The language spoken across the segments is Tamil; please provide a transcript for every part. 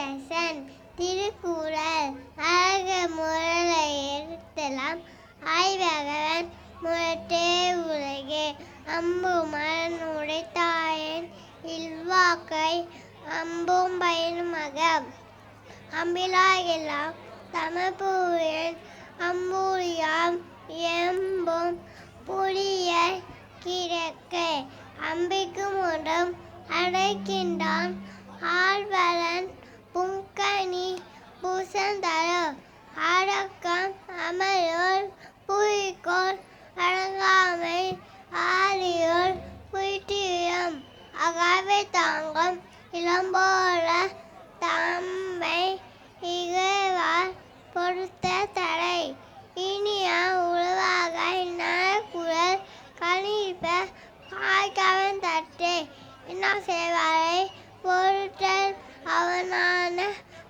கண்ணதாசன் திருக்குறள் அழக முரளை எழுத்தலாம் ஆய்வகவன் முரட்டே உலகே அம்பு மரன் உடைத்தாயன் இல்வாக்கை அம்பும் பயனும் அகம் அம்பிலாகெல்லாம் தமபூயன் அம்பூரியாம் எம்பும் புளிய கிழக்கை அம்பிக்கும் உடம் அடைக்கின்றான் ஆழ்வலன் புங்கனி பூசந்தரு அடக்கம் அமரோர் புவிக்கோள் அடங்காமை ஆரியோர் புய்டியம் அகாவை தாங்கும் இளம்போல தம்மை இகழ்வார் பொறுத்த தடை இனிய உருவாக இந்நற்குறள் கணிப்ப காய்கவன் தட்டே என்ன செய்வாரை பொருட்டல் அவனான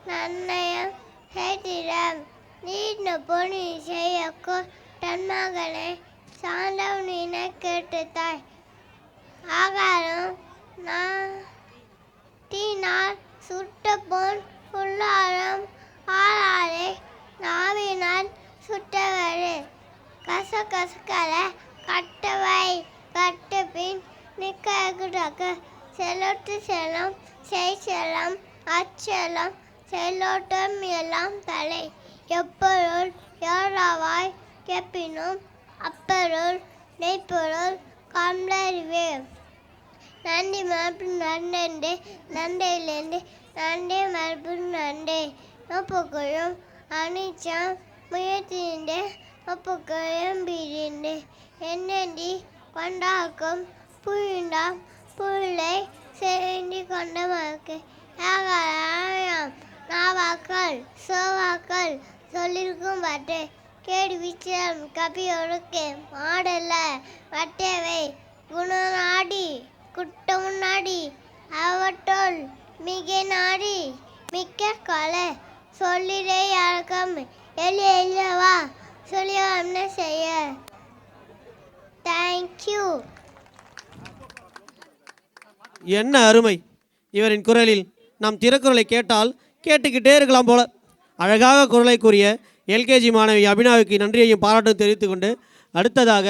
நன்னயம் செய்திடம் நீண்ட பொனி செய்யக்கோ தன் மகனை சாண்டவனின கேட்டுத்தாய் ஆகாரம் தீனால் சுட்ட பொன் உள்ளாரம் ஆளாலே நாவினால் சுட்டவரு கசகசக்கலை கட்டவை கட்ட பின் நிற்க செலோட்டு செல்லம் செய் செல்லம் அச்செல்லம் செல்லோட்டம் எல்லாம் தலை எப்பொருள் யாராவாய் கேட்பினும் அப்பொருள் மெய்ப்பொருள் காண்பறிவே நன்றி மரபு நண்டே நண்டையிலேருந்து நண்டே மரபு நண்டே ஒப்புக்கொள்ளும் அனிச்சம் முயற்சிண்டே ஒப்புக்கொள்ளும் பிரிண்டே என்னென்றி கொண்டாக்கும் புழுண்டாம் புள்ளை செறிந்தி கொண்ட மக்கு யாகாரம் நாவாக்கள் சோவாக்கள் சொல்லிருக்கும் பாட்டு கேடு விச்சம் கபி ஒழுக்கு மாடல்ல வட்டவை குணநாடி குட்ட முன்னாடி அவட்டோல் மிக நாடி மிக்க கொலை சொல்லிடே யாருக்கும் எளியவா சொல்லிய செய்ய. தேங்க்யூ. என்ன அருமை! இவரின் குரலில் நாம் திருக்குறளை கேட்டால் கேட்டுக்கிட்டே இருக்கலாம் போல. அழகாக குரலை கூறிய எல்கேஜி மாணவி அபினாவுக்கு நன்றியையும் பாராட்டும் தெரிவித்துக்கொண்டு அடுத்ததாக